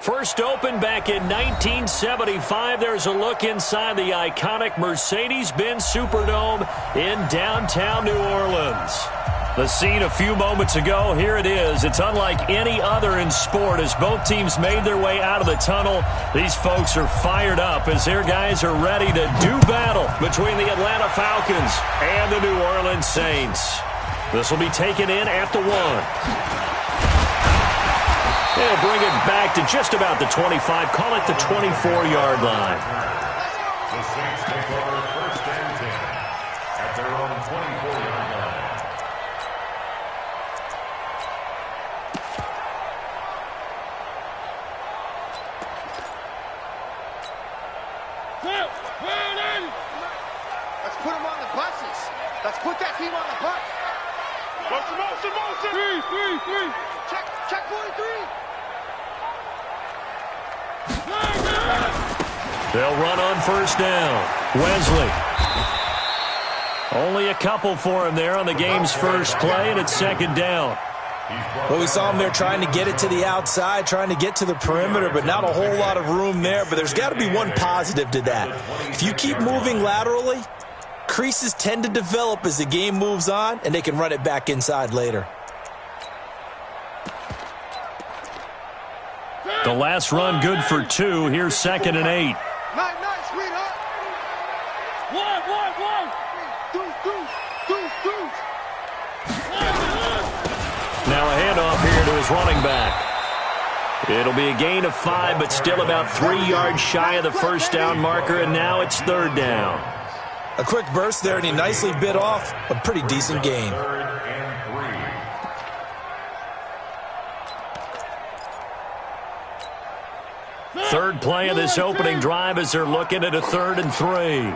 First opened back in 1975, there's a look inside the iconic Mercedes-Benz Superdome in downtown New Orleans. The scene a few moments ago, here it is. It's unlike any other in sport as both teams made their way out of the tunnel. These folks are fired up as their guys are ready to do battle between the Atlanta Falcons and the New Orleans Saints. This will be taken in at the 1. They'll bring it back to just about the 25, call it the 24-yard line. The Saints take over first and 10 at their own 24-yard line. Let's put them on the buses. Let's put that team on the bus. Motion. Three. Check 43. They'll run on first down. Wesley. Only a couple for him there on the game's first play, and it's second down. Well, we saw him there trying to get it to the outside, trying to get to the perimeter, but not a whole lot of room there. But there's got to be one positive to that. If you keep moving laterally, creases tend to develop as the game moves on, and they can run it back inside later. The last run good for 2. Here's second and 8. Nice, sweetheart. One. Deuce. Now a handoff here to his running back. It'll be a gain of 5, but still about 3 yards shy of the first down marker, and now it's third down. A quick burst there, and he nicely bit off a pretty decent gain. Third play of this opening drive as they're looking at a 3rd and 3.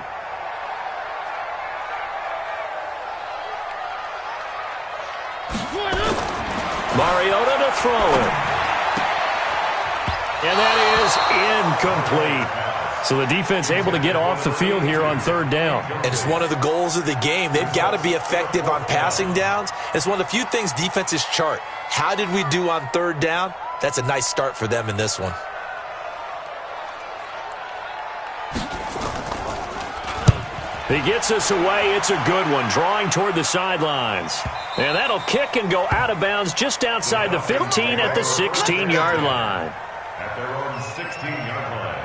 Mariota to throw it. And that is incomplete. So the defense able to get off the field here on third down. And it's one of the goals of the game. They've got to be effective on passing downs. It's one of the few things defenses chart. How did we do on third down? That's a nice start for them in this one. He gets us away. It's a good one, drawing toward the sidelines. And that'll kick and go out of bounds just outside the 15 at the 16-yard line. At their own 16-yard line.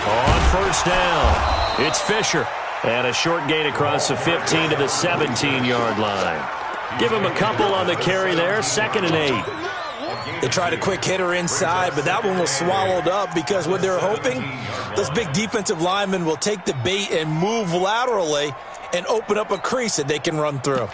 On first down, it's Fisher. And a short gain across the 15 to the 17-yard line. Give him a couple on the carry there, 2nd and 8. They tried a quick hitter inside, but that one was swallowed up because what they're hoping, those big defensive linemen will take the bait and move laterally and open up a crease that they can run through.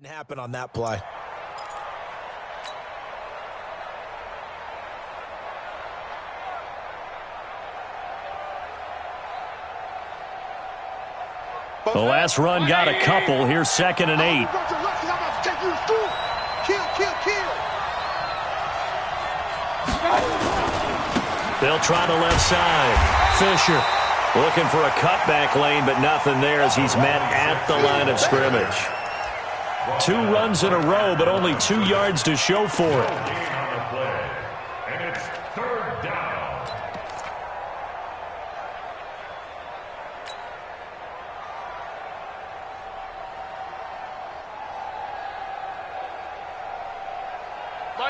Happen on that play. The last run got a couple. Here's 2nd and 8. They'll try the left side. Fisher looking for a cutback lane, but nothing there as he's met at the line of scrimmage. 2 runs in a row, but only 2 yards to show for it. And it's third down.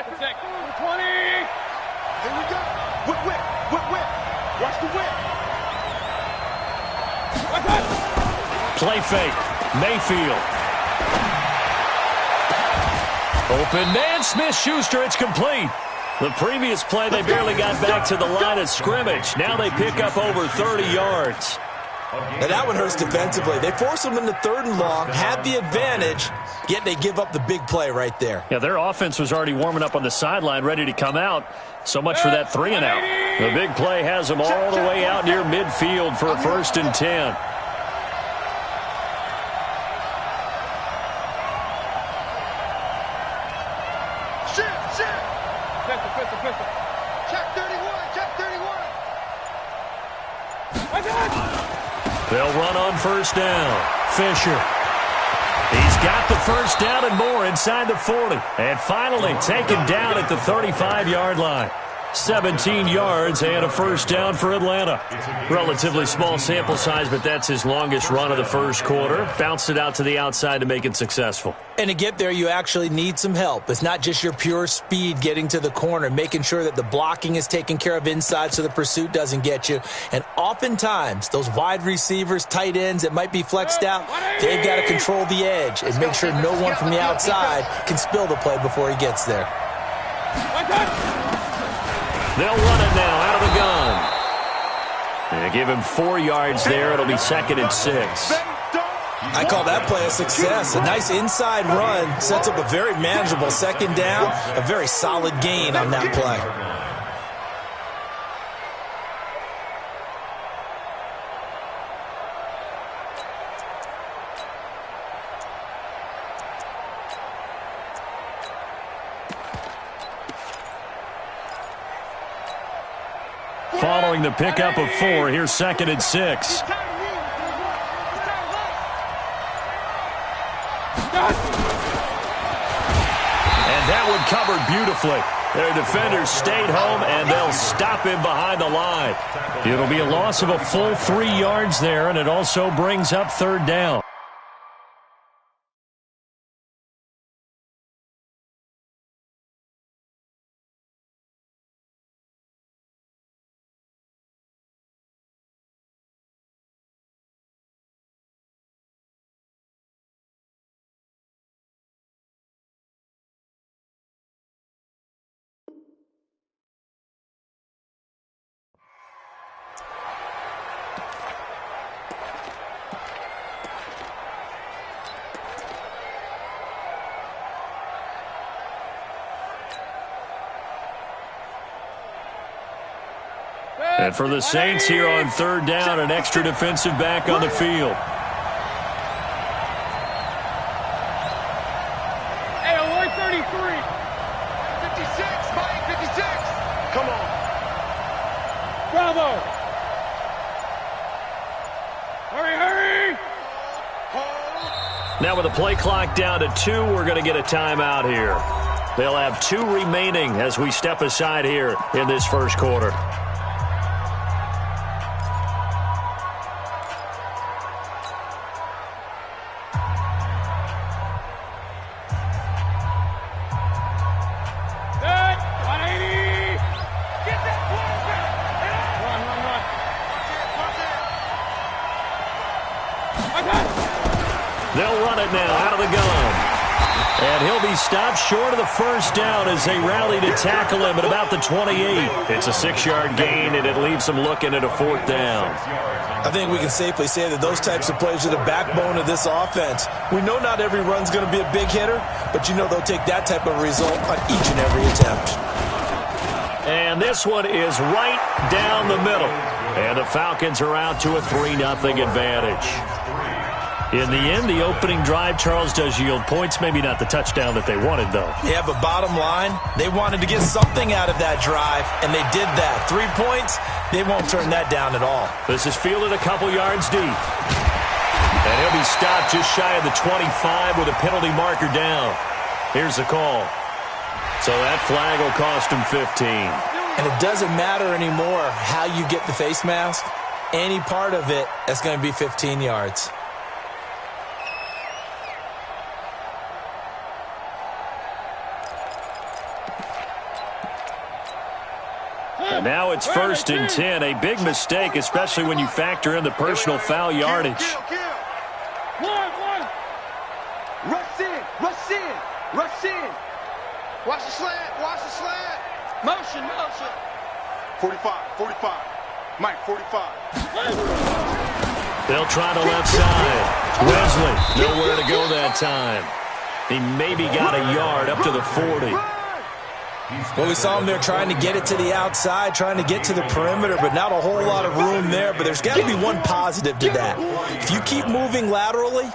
Protect. 20. Here we go. Whip, whip, whip, whip. Watch the whip. Play fake. Mayfield. Open man, Smith-Schuster, it's complete. The previous play, they barely got back to the line of scrimmage. Now they pick up over 30 yards. And that one hurts defensively. They force them into 3rd and long, have the advantage, yet they give up the big play right there. Yeah, their offense was already warming up on the sideline, ready to come out. So much for that 3 and out. The big play has them all the way out near midfield for a 1st and 10. Check 31, check 31. They'll run on 1st down. Fisher. He's got the 1st down and more inside the 40. And finally taken down at the 35-yard line. 17 yards and a 1st down for Atlanta. Relatively small sample size, but that's his longest run of the 1st quarter. Bounced it out to the outside to make it successful. And to get there, you actually need some help. It's not just your pure speed getting to the corner, making sure that the blocking is taken care of inside so the pursuit doesn't get you. And oftentimes, those wide receivers, tight ends that might be flexed out, they've got to control the edge and make sure no one from the outside can spill the play before he gets there. They'll run it now out of the gun. They give him 4 yards there. It'll be 2nd and 6. I call that play a success. A nice inside run sets up a very manageable 2nd down, a very solid gain on that play. Following the pickup of 4, here's 2nd and 6. And that one covered beautifully. Their defenders stayed home, and they'll stop him behind the line. It'll be a loss of a full 3 yards there, and it also brings up 3rd down. And for the Saints here on 3rd down, an extra defensive back on the field. Hey, alert 33. 56, Mike, 56. Come on. Bravo. Hurry, hurry. Now with the play clock down to 2, we're going to get a timeout here. They'll have 2 remaining as we step aside here in this 1st quarter. They'll run it now out of the gun. And he'll be stopped short of the 1st down as they rally to tackle him at about the 28. It's a 6-yard gain, and it leaves them looking at a 4th down. I think we can safely say that those types of plays are the backbone of this offense. We know not every run's going to be a big hitter, but you know they'll take that type of result on each and every attempt. And this one is right down the middle. And the Falcons are out to a 3-0 advantage. In the end, the opening drive, Charles, does yield points. Maybe not the touchdown that they wanted, though. Yeah, but bottom line, they wanted to get something out of that drive, and they did that. 3 points, they won't turn that down at all. This is fielded a couple yards deep. And he'll be stopped just shy of the 25 with a penalty marker down. Here's the call. So that flag will cost him 15. And it doesn't matter anymore how you get the face mask. Any part of it, that's going to be 15 yards. Now it's 1st and 10. A big mistake, especially when you factor in the personal foul yardage. One. Rush in. Watch the slant. Motion. 45. Mike, 45. They'll try the left side. Wesley, nowhere to go that time. He maybe got a yard up to the 40. Well, we saw him there trying to get it to the outside, trying to get to the perimeter, but not a whole lot of room there. But there's got to be one positive to that. If you keep moving laterally,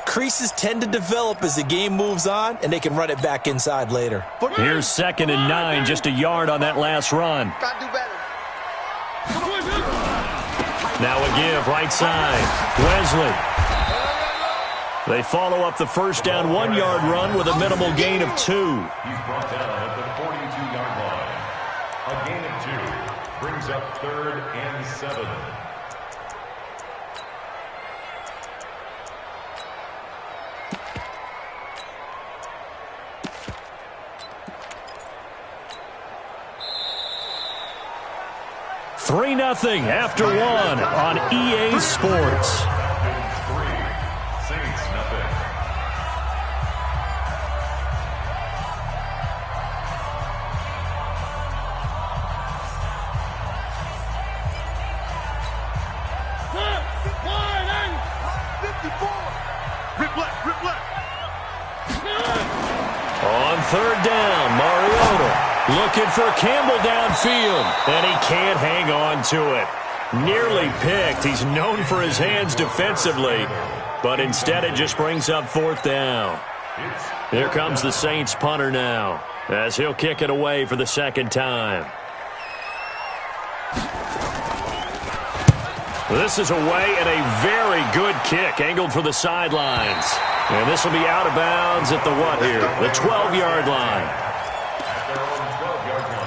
creases tend to develop as the game moves on, and they can run it back inside later. Here's 2nd and 9, just a yard on that last run. Gotta do better. Now a give, right side. Wesley. They follow up the first down 1-yard run with a minimal gain of 2. He's brought down at the 42-yard line. A gain of 2 brings up 3rd and 7. Three 0 after 1 on EA Sports. Saints nothing. Rip left. On 3rd down, Mariota looking for Campbell downfield, and he can't hang on to it. Nearly picked. He's known for his hands defensively, but instead it just brings up 4th down. Here comes the Saints punter now, as he'll kick it away for the 2nd time. This is away and a very good kick, angled for the sidelines. And this will be out of bounds at the what here? The 12-yard line. At their own 12-yard line.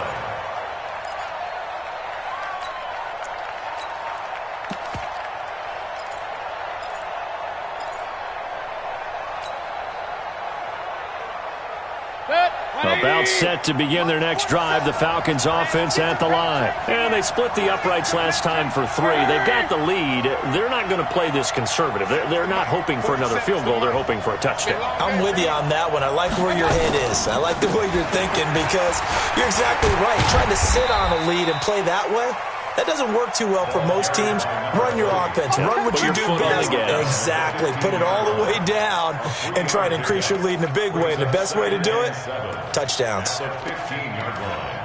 About set to begin their next drive, the Falcons offense at the line. And they split the uprights last time for 3. They've got the lead. They're not going to play this conservative. They're not hoping for another field goal. They're hoping for a touchdown. I'm with you on that one. I like where your head is. I like the way you're thinking because you're exactly right. Trying to sit on a lead and play that way, that doesn't work too well for most teams. Run your offense. Run what you do best. Exactly. Put it all the way down and try to increase your lead in a big way. And the best way to do it, touchdowns. 15-yard line.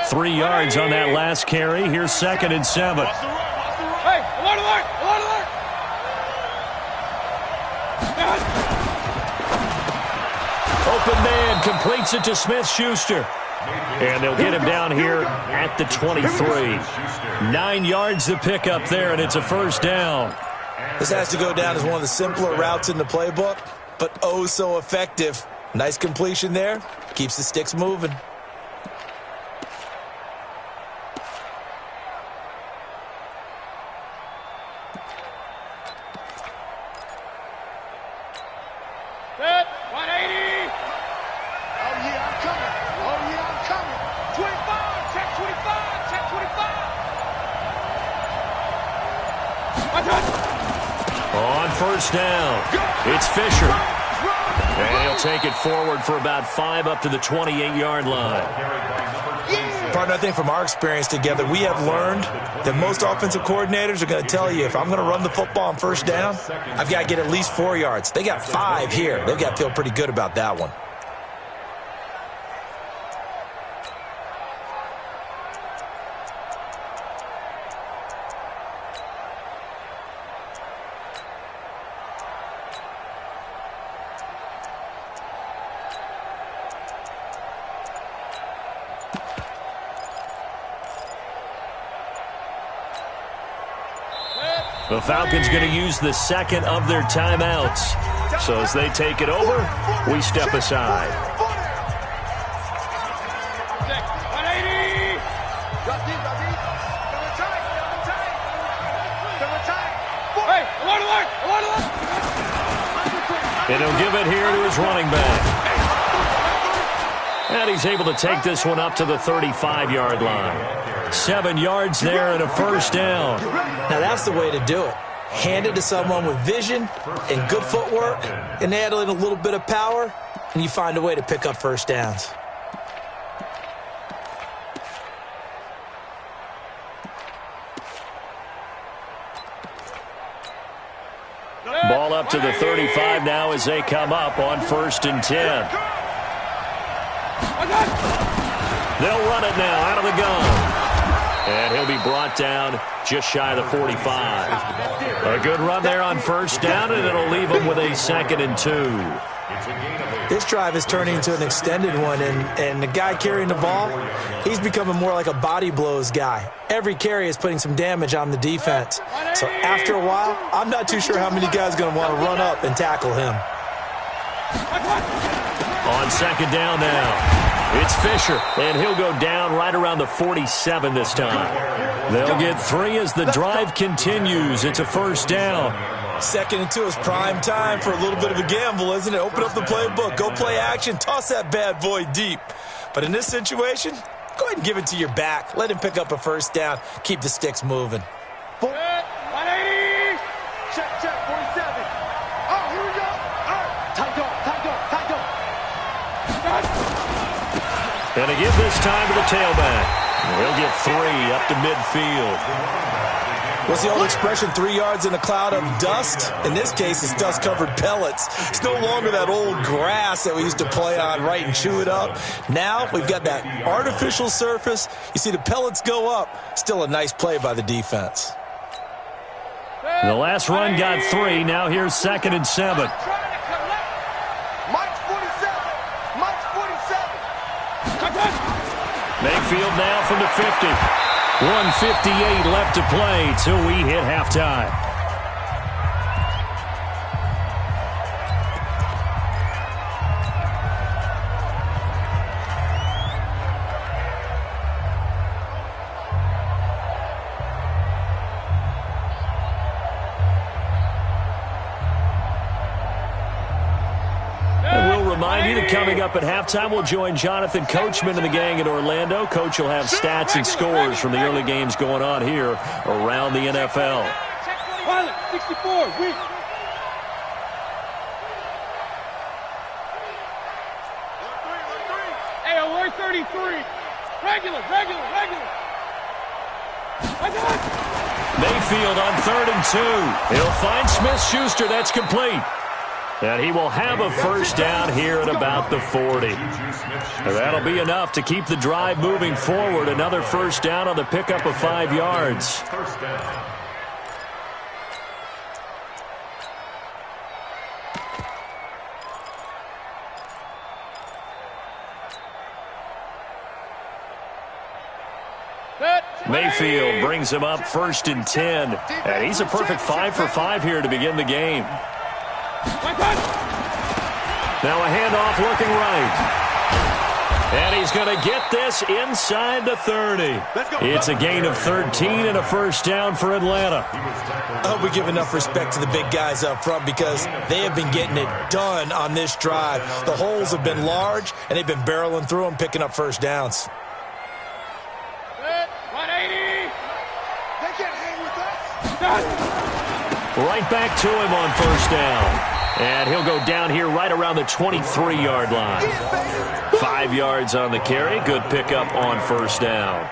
Three yards on that last carry. Here's 2nd and 7. Hey, alert! Open man completes it to Smith-Schuster. And they'll get him down here at the 23. 9 yards to pick up there, and it's a 1st down. This has to go down as one of the simpler routes in the playbook, but oh so effective. Nice completion there. Keeps the sticks moving. Set, 180. Oh, yeah, I'm coming. 25, check 25. On 1st down, it's Fisher. And he'll take it forward for about 5 up to the 28-yard line. Partner, I think from our experience together, we have learned that most offensive coordinators are going to tell you, if I'm going to run the football on 1st down, I've got to get at least 4 yards. They got 5 here. They've got to feel pretty good about that one. The Falcons going to use the 2nd of their timeouts. So as they take it over, we step aside. 180. Hey, alert! And he'll give it here to his running back. And he's able to take this one up to the 35-yard line. 7 yards there and a first down. Now that's the way to do it. Hand it to someone with vision and good footwork and add in a little bit of power, and you find a way to pick up first downs. Ball up to the 35 now as they come up on 1st and 10. They'll run it now out of the gun. And he'll be brought down just shy of the 45. A good run there on first down, and it'll leave him with a 2nd and 2. This drive is turning into an extended one, and the guy carrying the ball, he's becoming more like a body blows guy. Every carry is putting some damage on the defense. So after a while, I'm not too sure how many guys are going to want to run up and tackle him. On 2nd down now. It's Fisher, and he'll go down right around the 47 this time. They'll get 3 as the drive continues. It's a first down. 2nd and 2 is prime time for a little bit of a gamble, isn't it? Open up the playbook, go play action, toss that bad boy deep. But in this situation, go ahead and give it to your back. Let him pick up a first down. Keep the sticks moving. 180. Check, 47. Oh, here we go. All right. Tight dog. And to give this time to the tailback. He'll get 3 up to midfield. What's the old expression, 3 yards in a cloud of dust? In this case, it's dust-covered pellets. It's no longer that old grass that we used to play on, right, and chew it up. Now we've got that artificial surface. You see the pellets go up. Still a nice play by the defense. The last run got 3. Now here's 2nd and 7. Mayfield now from the 50. 1:58 left to play till we hit halftime. Remind you that coming up at halftime, we'll join Jonathan Coachman and the gang in Orlando. Coach will have stats and scores from the early games going on here around the NFL. Pilot, 64, weak. Hey, alert 33. Regular. Mayfield on 3rd and 2. He'll find Smith-Schuster. That's complete. And he will have a first down here at about the 40. And that'll be enough to keep the drive moving forward. Another first down on the pickup of 5 yards. First down. Mayfield brings him up 1st and 10. And he's a perfect 5 for 5 here to begin the game. Now a handoff looking right. And he's going to get this inside the 30. It's a gain of 13 and a first down for Atlanta. I hope we give enough respect to the big guys up front because they have been getting it done on this drive. The holes have been large, and they've been barreling through them, picking up first downs. 180. They can't hang with us. Right back to him on first down. And he'll go down here right around the 23-yard line. 5 yards on the carry. Good pickup on first down.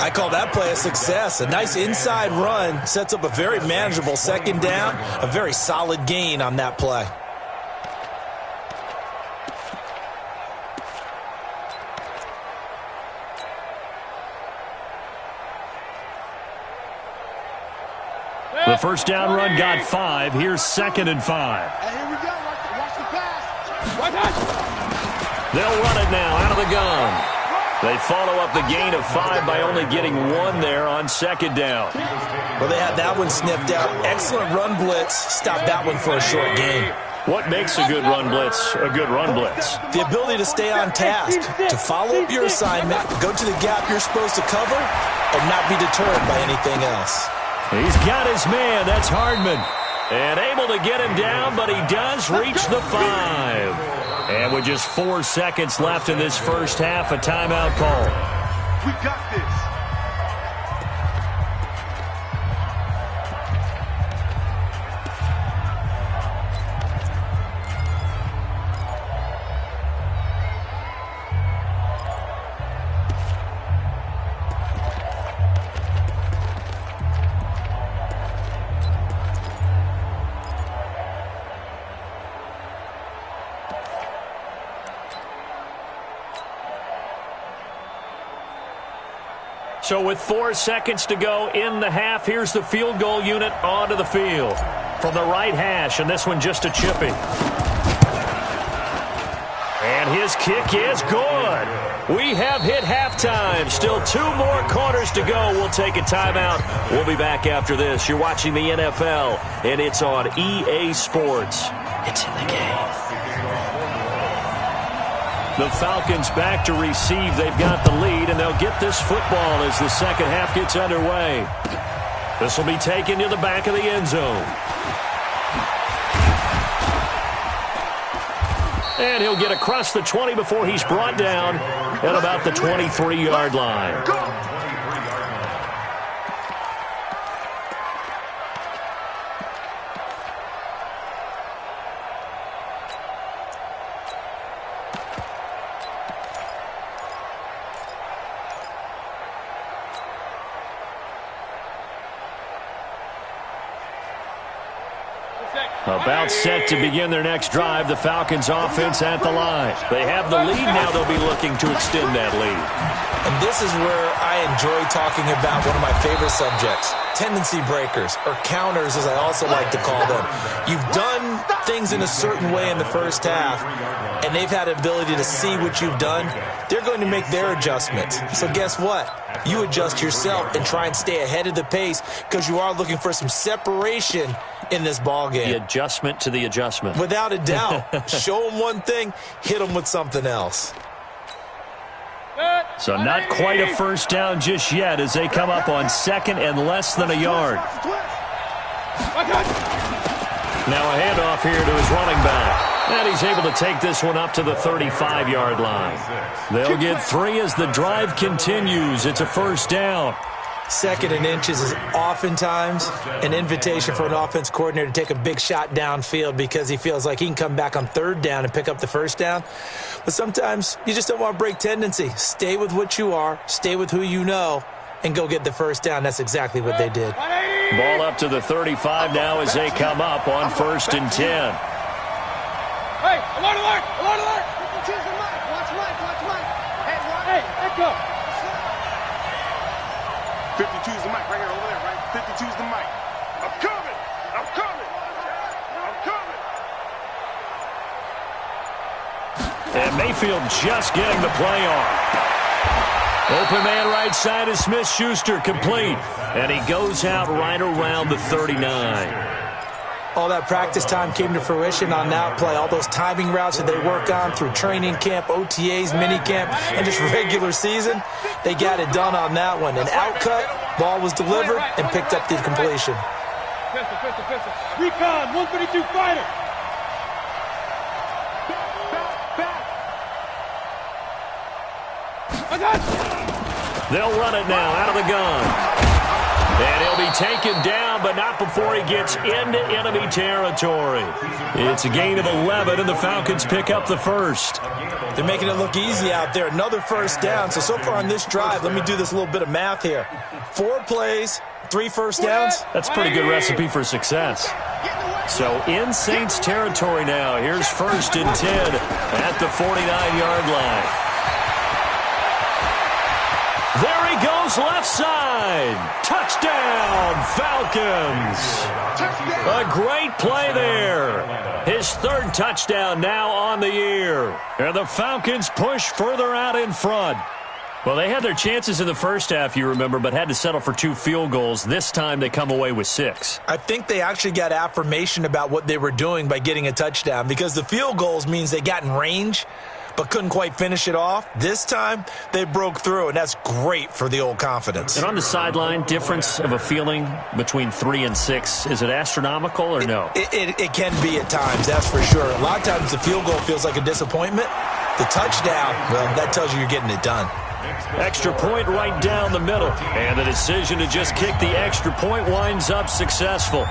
I call that play a success. A nice inside run sets up a very manageable 2nd down. A very solid gain on that play. The first down run got 5. Here's 2nd and 5. Hey, here we go. Watch the pass. They'll run it now out of the gun. They follow up the gain of 5 by only getting 1 there on 2nd down. Well, they had that one sniffed out. Excellent run blitz. Stop that one for a short gain. What makes a good run blitz a good run blitz? The ability to stay on task, to follow up your assignment, go to the gap you're supposed to cover, and not be deterred by anything else. He's got his man. That's Hardman. And able to get him down, but he does reach the 5. And with just 4 seconds left in this first half, a timeout call. We got this. So with 4 seconds to go in the half, here's the field goal unit onto the field. From the right hash, and this one just a chippy. And his kick is good. We have hit halftime. Still 2 more quarters to go. We'll take a timeout. We'll be back after this. You're watching the NFL, and it's on EA Sports. It's in the game. The Falcons back to receive. They've got the lead, and they'll get this football as the second half gets underway. This will be taken to the back of the end zone. And he'll get across the 20 before he's brought down at about the 23-yard line. About set to begin their next drive, the Falcons offense at the line. They have the lead now. They'll be looking to extend that lead. And this is where I enjoy talking about one of my favorite subjects, tendency breakers, or counters as I also like to call them. You've done things in a certain way in the first half, and they've had the ability to see what you've done. They're going to make their adjustments. So guess what? You adjust yourself and try and stay ahead of the pace because you are looking for some separation in this ball game. The adjustment to the adjustment. Without a doubt. Show them one thing, hit them with something else. So not quite a first down just yet as they come up on second and less than a yard. Now a handoff here to his running back. And he's able to take this one up to the 35-yard line. They'll get 3 as the drive continues. It's a first down. Second and inches is oftentimes an invitation for an offense coordinator to take a big shot downfield because he feels like he can come back on third down and pick up the first down. But sometimes you just don't want to break tendency. Stay with what you are, stay with who you know, and go get the first down. That's exactly what they did. Ball up to the 35 now as they come up on 1st and 10. Hey, alert, alert, alert, alert. Choose the mic. Watch mic, watch mic. Hey, echo. 52's the mic right here, over there, right? 52's the mic. I'm coming. I'm coming. I'm coming. And Mayfield just getting the play on. Open man right side is Smith-Schuster, complete. And he goes out right around the 39. All that practice time came to fruition on that play. All those timing routes that they work on through training camp, OTAs, mini camp, and just regular season, they got it done on that one. An outcut, ball was delivered, and picked up the completion. Pistol. Recon, 132 fighter. I got you. They'll run it now out of the gun. And he'll be taken down, but not before he gets into enemy territory. It's a gain of 11, and the Falcons pick up the first. They're making it look easy out there. Another first down. So far on this drive, let me do this little bit of math here. 4 plays, 3 first downs. That's a pretty good recipe for success. So in Saints territory now. Here's 1st and 10 at the 49-yard line. There he goes, left side. Touchdown, Falcons. A great play there. His 3rd touchdown now on the year. And the Falcons push further out in front. Well, they had their chances in the first half, you remember, but had to settle for 2 field goals. This time they come away with 6. I think they actually got affirmation about what they were doing by getting a touchdown because the field goals means they got in range. but couldn't quite finish it off. This time, they broke through, and that's great for the old confidence. And on the sideline, difference of a feeling between 3 and 6, is it astronomical or no? It can be at times, that's for sure. A lot of times the field goal feels like a disappointment. The touchdown, well, that tells you you're getting it done. Extra point right down the middle. And the decision to just kick the extra point winds up successful.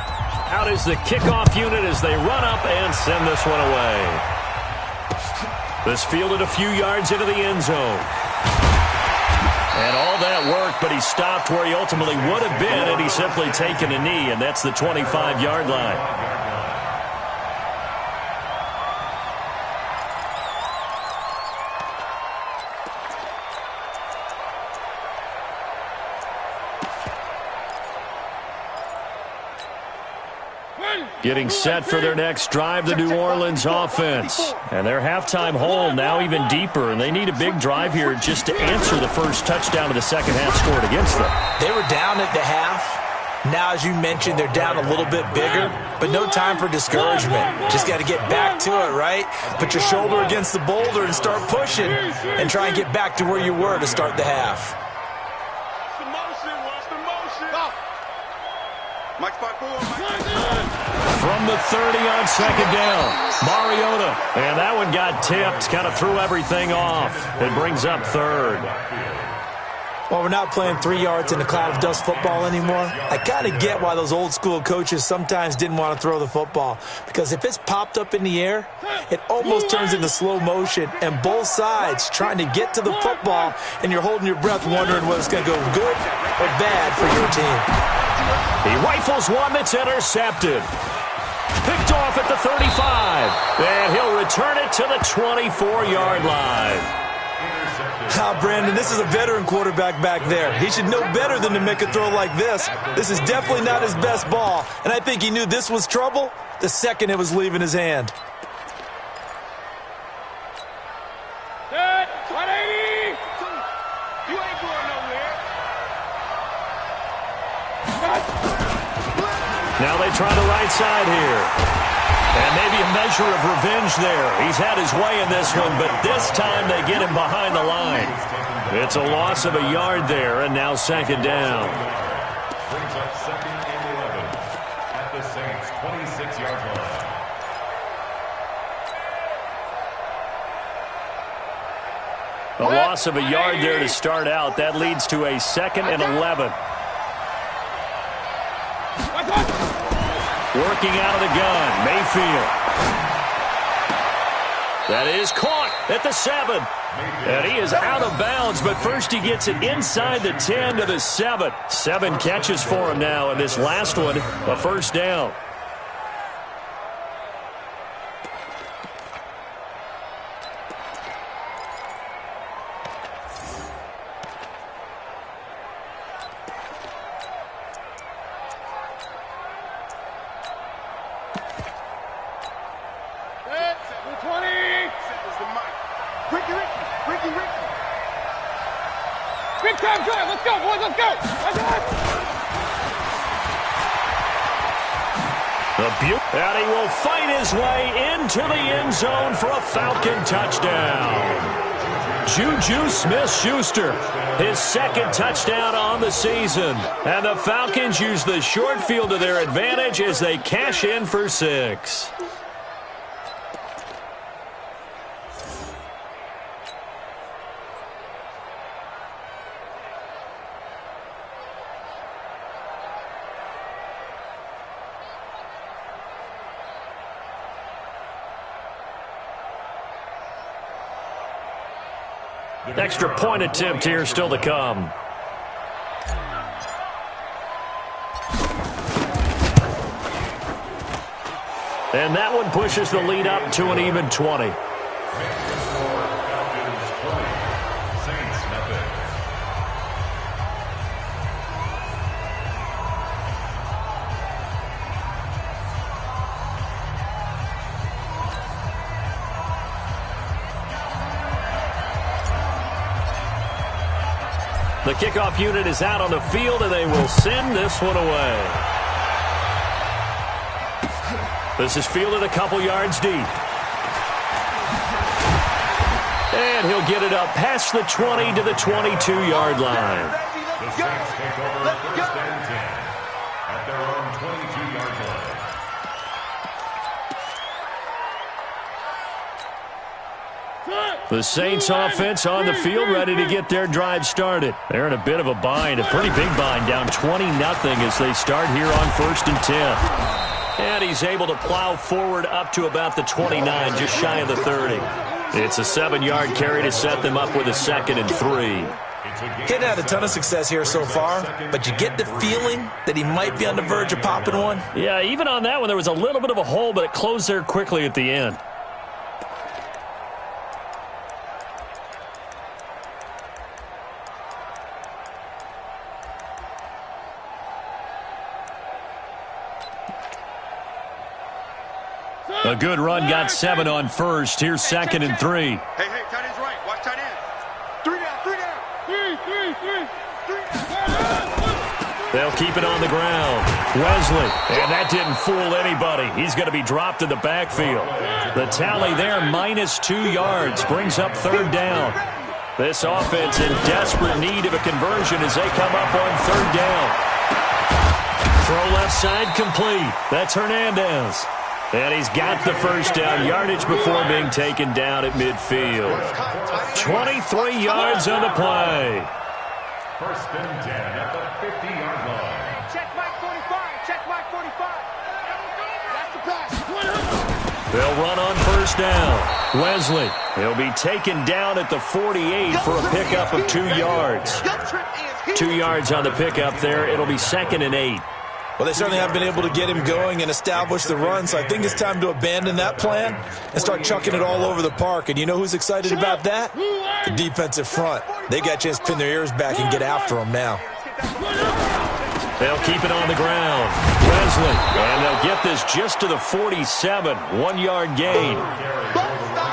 Out is the kickoff unit as they run up and send this one away. This fielded a few yards into the end zone. And all that worked, but he stopped where he ultimately would have been had he simply taken a knee, and that's the 25-yard line. Getting set for their next drive, the New Orleans offense. And their halftime hole now even deeper, and they need a big drive here just to answer the first touchdown of the second half scored against them. They were down at the half. Now, as you mentioned, they're down a little bit bigger, but no time for discouragement. Just got to get back to it, right? Put your shoulder against the boulder and start pushing and try and get back to where you were to start the half. From the 30 on second down, Mariota. And that one got tipped, kind of threw everything off. It brings up third. Well, we're not playing 3 yards in a cloud of dust football anymore. I kind of get why those old school coaches sometimes didn't want to throw the football. Because if it's popped up in the air, it almost turns into slow motion. And both sides trying to get to the football, and you're holding your breath wondering whether it's going to go good or bad for your team. He rifles one that's intercepted. Picked off at the 35. And he'll return it to the 24-yard line. Brandon, this is a veteran quarterback back there. He should know better than to make a throw like this. This is definitely not his best ball. And I think he knew this was trouble the second it was leaving his hand. Set, 180. You ain't going nowhere. Now they try the right side here. And maybe a measure of revenge there. He's had his way in this one, but this time they get him behind the line. It's a loss of a yard there, and now second down. Brings up second and 11 at the Saints' 26-yard line. A loss of a yard there to start out. That leads to a second and 11. Working out of the gun, Mayfield. That is caught at the 7. And he is out of bounds, but first he gets it inside the 10 to the 7. 7 catches for him now, and this last one, a first down. Let's go, boys, let's go! And he will fight his way into the end zone for a Falcon touchdown. Juju Smith-Schuster, his second touchdown on the season. And the Falcons use the short field to their advantage as they cash in for 6. Extra point attempt here still to come. And that one pushes the lead up to an even 20. The kickoff unit is out on the field, and they will send this one away. This is fielded a couple yards deep. And he'll get it up past the 20 to the 22-yard line. The Saints take over first and 10 at their own 22-yard line. The Saints offense on the field, ready to get their drive started. They're in a bit of a bind, a pretty big bind, down 20-0 as they start here on 1st and 10. And he's able to plow forward up to about the 29, just shy of the 30. It's a 7-yard carry to set them up with a 2nd and 3. Kid had a ton of success here so far, but you get the feeling that he might be on the verge of popping one. Yeah, even on that one, there was a little bit of a hole, but it closed there quickly at the end. A good run, got 7 on first. Here's 2nd and 3. Hey, tight end's right. Watch tight end. 3 down. 3. They'll keep it on the ground. Wesley, and that didn't fool anybody. He's going to be dropped in the backfield. The tally there, -2 yards, brings up 3rd down. This offense in desperate need of a conversion as they come up on 3rd down. Throw left side complete. That's Hernandez. And he's got the first down, yardage before being taken down at midfield. 23 yards on the play. 1st and 10 at the 50-yard line. Check Mike 45. Check Mike 45. That's the pass. They'll run on 1st down. Wesley, he'll be taken down at the 48 for a pickup of 2 yards. 2 yards on the pickup there. It'll be 2nd and 8. Well, they certainly have been able to get him going and establish the run, so I think it's time to abandon that plan and start chucking it all over the park. And you know who's excited about that? The defensive front. They got a chance to pin their ears back and get after him now. They'll keep it on the ground. Wesley, and they'll get this just to the 47, 1-yard gain.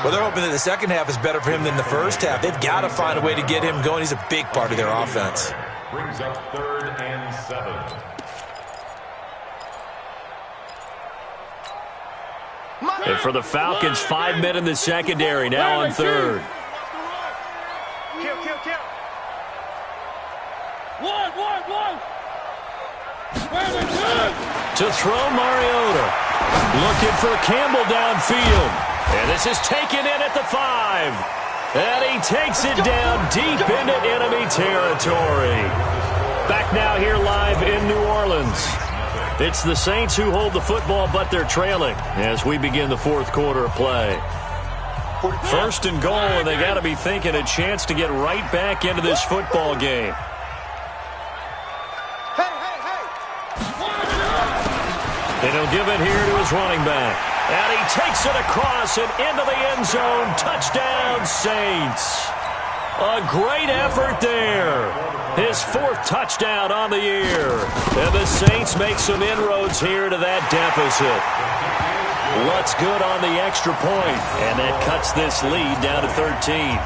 Well, they're hoping that the second half is better for him than the first half. They've got to find a way to get him going. He's a big part of their offense. Brings up 3rd and 7. And for the Falcons, 5 men in the secondary, now on 3rd. Kill. One. To throw Mariota. Looking for Campbell downfield. And this is taken in at the 5. And he takes it down deep into enemy territory. Back now here live in New Orleans. It's the Saints who hold the football, but they're trailing as we begin the 4th quarter of play. 1st and goal, and they got to be thinking a chance to get right back into this football game. And he'll give it here to his running back. And he takes it across and into the end zone. Touchdown, Saints. A great effort there. His 4th touchdown on the year. And the Saints make some inroads here to that deficit. Lutz good on the extra point. And that cuts this lead down to 13.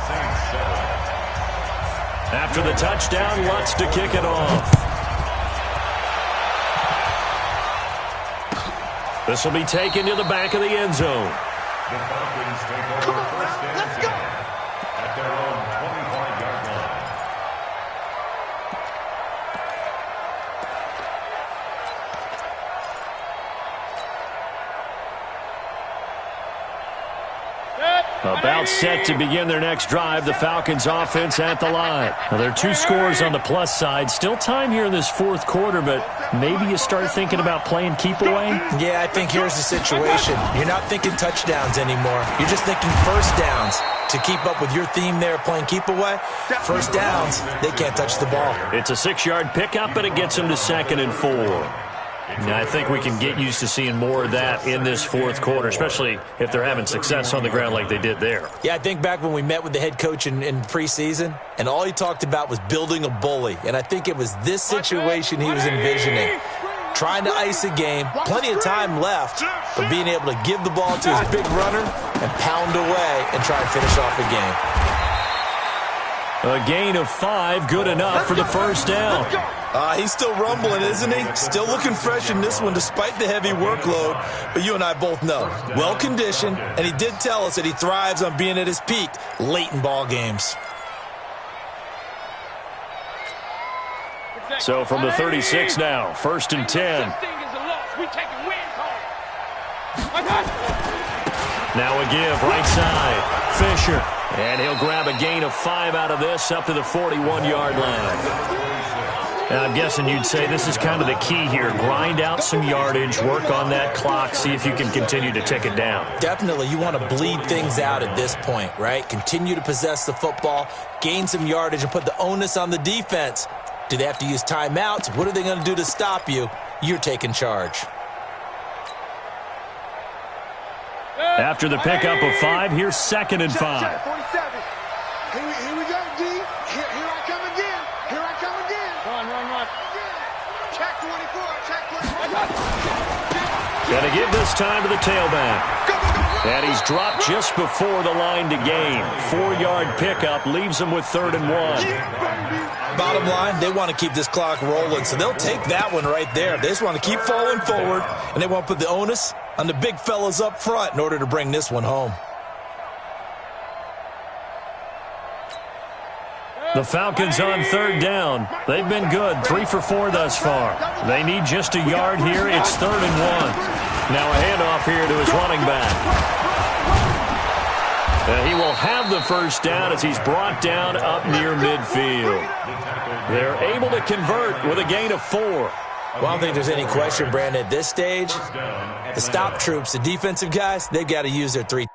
After the touchdown, Lutz to kick it off. This will be taken to the back of the end zone. The Falcons take over 1st and 10 at their own 25-yard line. About set to begin their next drive, the Falcons offense at the line. Now, there are 2 scores on the plus side. Still time here in this 4th quarter, but maybe you start thinking about playing keep away? Yeah, I think here's the situation. You're not thinking touchdowns anymore. You're just thinking first downs. To keep up with your theme there, playing keep away, first downs, they can't touch the ball. It's a 6-yard pickup, but it gets them to 2nd and 4. Now, I think we can get used to seeing more of that in this 4th quarter, especially if they're having success on the ground like they did there. Yeah, I think back when we met with the head coach in preseason, and all he talked about was building a bully. And I think it was this situation he was envisioning. Trying to ice a game, plenty of time left, but being able to give the ball to his big runner and pound away and try and finish off the game. A gain of 5, good enough for the first down. He's still rumbling, isn't he? Still looking fresh in this one despite the heavy workload. But you and I both know, well-conditioned, and he did tell us that he thrives on being at his peak late in ball games. So from the 36 now, 1st and 10. Now a give, right side. Fisher. And he'll grab a gain of 5 out of this up to the 41-yard line. And I'm guessing you'd say this is kind of the key here. Grind out some yardage, work on that clock, see if you can continue to tick it down. Definitely. You want to bleed things out at this point, right? Continue to possess the football, gain some yardage, and put the onus on the defense. Do they have to use timeouts? What are they going to do to stop you? You're taking charge. After the pickup of 5, here's 2nd and 5. 47. Here we go, D. Here I come again. Here I come again. Run. Check 24. Check 24. Gonna give this time to the tailback. And he's dropped just before the line to gain. 4-yard pickup leaves him with 3rd and 1. Bottom line, they want to keep this clock rolling, so they'll take that one right there. They just want to keep falling forward, and they want to put the onus on the big fellas up front in order to bring this one home. The Falcons on 3rd down. They've been good, 3 for 4 thus far. They need just a yard here. It's 3rd and 1. Now a handoff here to his running back. He will have the first down as he's brought down up near midfield. They're able to convert with a gain of 4. Well, I don't think there's any question, Brandon, at this stage, the stop troops, the defensive guys, they've got to use their 3.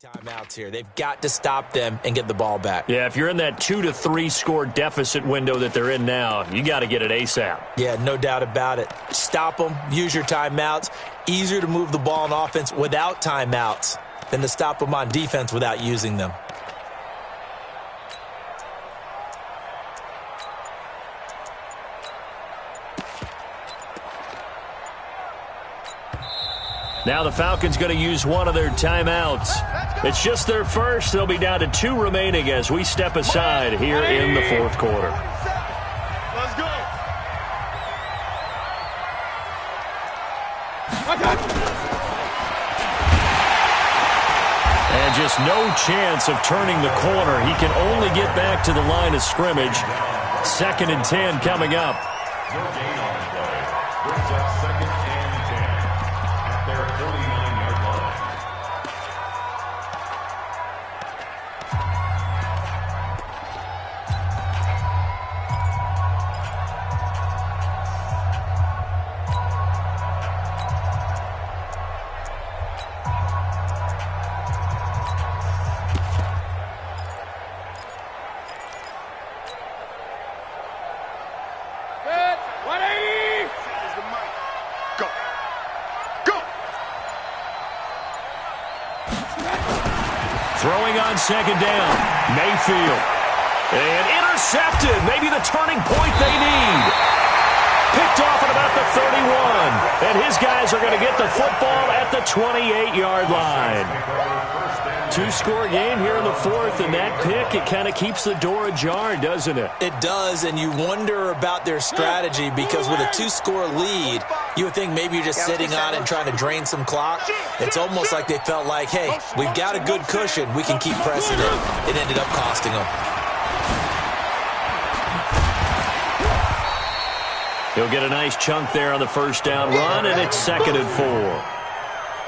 Timeouts here. They've got to stop them and get the ball back. Yeah, if you're in that 2 to 3 score deficit window that they're in now, you got to get it ASAP. Yeah, no doubt about it. Stop them, use your timeouts. Easier to move the ball on offense without timeouts than to stop them on defense without using them. Now the Falcons going to use one of their timeouts. It's just their first. They'll be down to 2 remaining as we step aside here in the 4th quarter. Let's go. And just no chance of turning the corner. He can only get back to the line of scrimmage. 2nd and 10 coming up. No gain on the play. Brings up 2nd and 10 at their 49-yard line. Throwing on 2nd down, Mayfield. And intercepted, maybe the turning point they need. Picked off at about the 31. And his guys are going to get the football at the 28-yard line. 2-score game here in the 4th, and that pick, it kind of keeps the door ajar, doesn't it? It does, and you wonder about their strategy because with a 2-score lead, you would think maybe you're just sitting on it and trying to drain some clock. It's almost like they felt like, hey, we've got a good cushion. We can keep pressing it. It ended up costing them. He'll get a nice chunk there on the first down run, and it's 2nd and 4.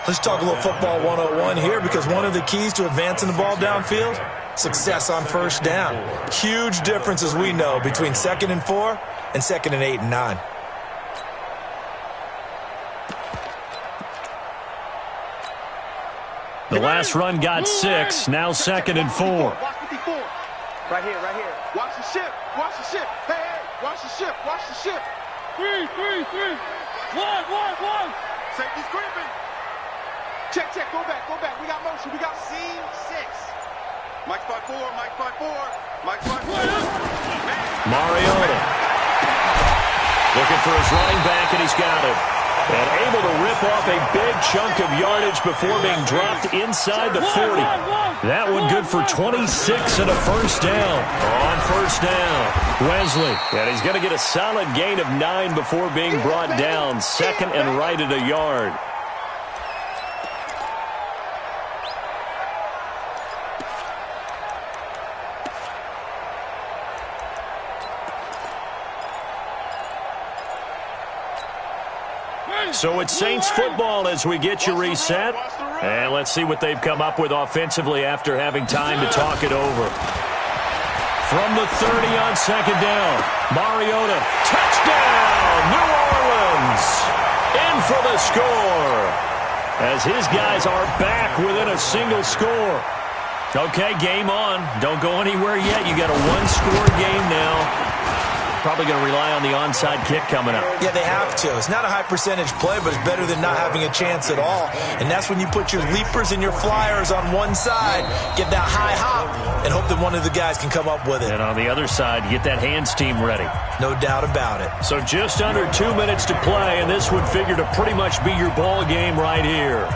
Let's talk a little football 101 here, because one of the keys to advancing the ball downfield, success on first down. Huge difference, as we know, between 2nd and 4 and 2nd and 8 and 9. The last run got 6, now 2nd and 4. Watch 54. Right here, right here. Watch the ship, watch the ship. Hey, hey, watch the ship, watch the ship. 3, 3, 3. 1. Safety's creeping. Check, go back. We got motion, we got seam 6. Mike 5-4, Mike 5-4, Mike 5-4. Mariota looking for his running back, and he's got it. And able to rip off a big chunk of yardage before being dropped inside the 40. That one good for 26 and a first down. On first down, Wesley. And he's going to get a solid gain of 9 before being brought down. 2nd and right at a yard. So it's Saints football as we get you reset. And let's see what they've come up with offensively after having time to talk it over. From the 30 on 2nd down, Mariota, touchdown, New Orleans, in for the score, as his guys are back within a single score. Okay, game on. Don't go anywhere yet. You got a one-score game now. Probably going to rely on the onside kick coming up. Yeah, they have to. It's not a high percentage play, but it's better than not having a chance at all. And that's when you put your leapers and your flyers on one side, get that high hop, and hope that one of the guys can come up with it. And on the other side, get that hands team ready. No doubt about it. So just under 2 minutes to play, and this would figure to pretty much be your ball game right here.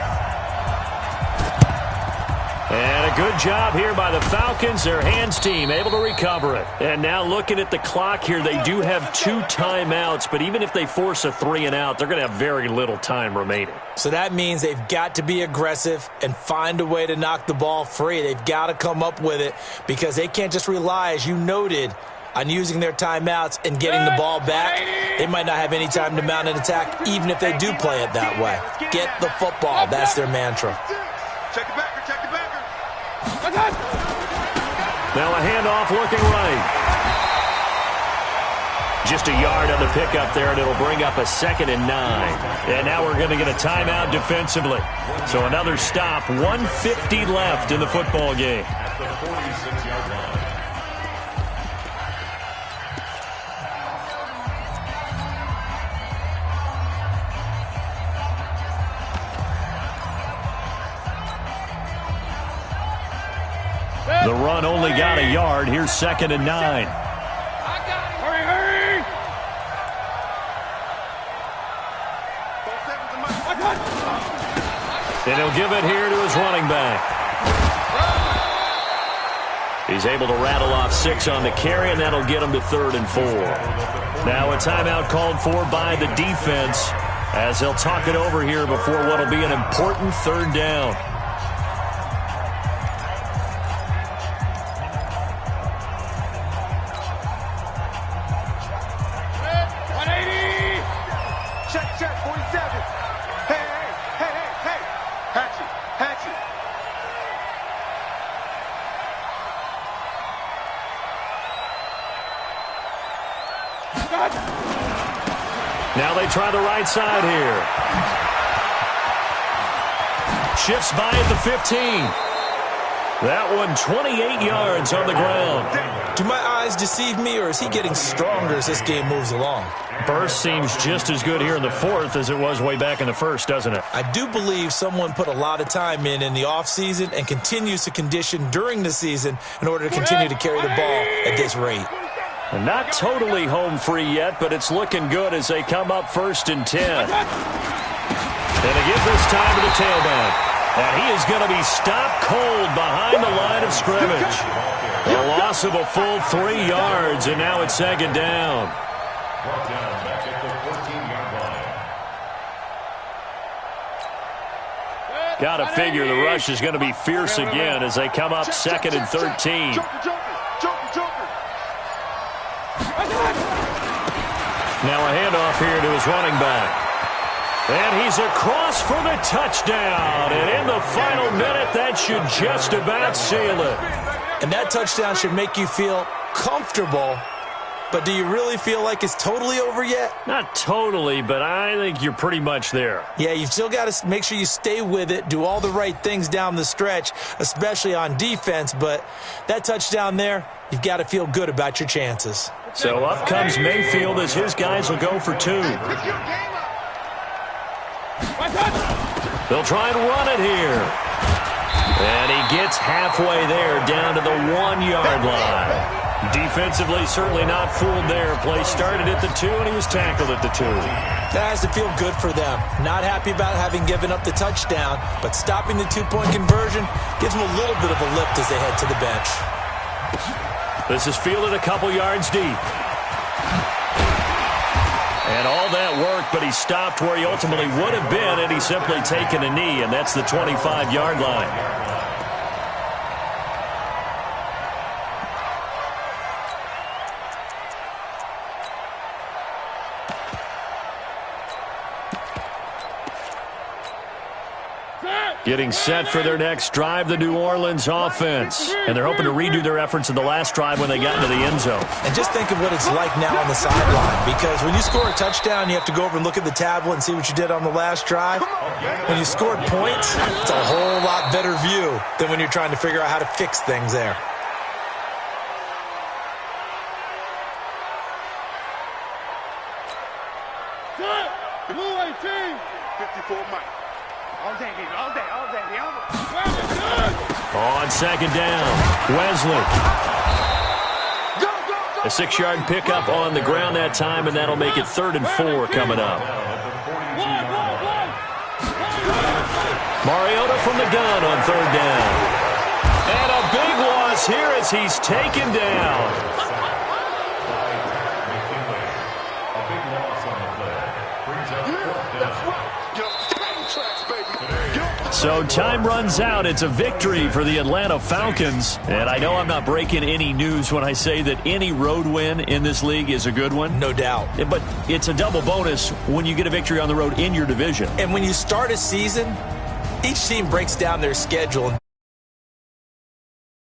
And a good job here by the Falcons. Their hands team able to recover it. And now looking at the clock here, they do have 2 timeouts, but even if they force a 3 and out, they're going to have very little time remaining. So that means they've got to be aggressive and find a way to knock the ball free. They've got to come up with it, because they can't just rely, as you noted, on using their timeouts and getting the ball back. They might not have any time to mount an attack, even if they do play it that way. Get the football. That's their mantra. Check it back. Now a handoff looking right. Just a yard on the pickup there, and it'll bring up a 2nd and 9. And now we're going to get a timeout defensively. So another stop, 1:50 left in the football game. At the 46-yard line. The run only got a yard. Here's 2nd and 9. Hurry! And he'll give it here to his running back. He's able to rattle off 6 on the carry, and that'll get him to 3rd and 4. Now a timeout called for by the defense, as they'll talk it over here before what'll be an important 3rd down. Check, 47. Hey. Hatchet. Now they try the right side here. Shifts by at the 15. That one 28 yards on the ground. Do my eyes deceive me, or is he getting stronger as this game moves along? Burst seems just as good here in the 4th as it was way back in the 1st, doesn't it? I do believe someone put a lot of time in the offseason and continues to condition during the season in order to continue to carry the ball at this rate. And not totally home free yet, but it's looking good as they come up 1st and 10. And they give this time to the tailback. And he is going to be stopped cold behind the line of scrimmage. A loss of a full 3 yards, and now it's 2nd down. Brought down back at the 14-yard line. Got to figure the rush is going to be fierce again as they come up 2nd and 13. Joker. Now a handoff here to his running back. And he's across for the touchdown. And in the final minute, that should just about seal it. And that touchdown should make you feel comfortable. But do you really feel like it's totally over yet? Not totally, but I think you're pretty much there. Yeah, you've still got to make sure you stay with it, do all the right things down the stretch, especially on defense. But that touchdown there, you've got to feel good about your chances. So up comes Mayfield as his guys will go for two. They'll try and run it here. And he gets halfway there down to the 1-yard line. Defensively, certainly not fooled there. Play started at the 2, and he was tackled at the 2. That has to feel good for them. Not happy about having given up the touchdown, but stopping the 2-point conversion gives them a little bit of a lift as they head to the bench. This is fielded a couple yards deep. And all that work, but he stopped where he ultimately would have been had he simply taken a knee, and that's the 25-yard line. Getting set for their next drive, the New Orleans offense. And they're hoping to redo their efforts in the last drive when they got into the end zone. And just think of what it's like now on the sideline, because when you score a touchdown, you have to go over and look at the tablet and see what you did on the last drive. When you scored points, it's a whole lot better view than when you're trying to figure out how to fix things there. Blue 18. 54 Mike. All day, baby. All day, all day. On second down, Wesley. A 6-yard pickup on the ground that time, and that'll make it 3rd and 4 coming up. Mariota from the gun on 3rd down. And a big loss here as he's taken down. So time runs out. It's a victory for the Atlanta Falcons. And I know I'm not breaking any news when I say that any road win in this league is a good one. No doubt. But it's a double bonus when you get a victory on the road in your division. And when you start a season, each team breaks down their schedule.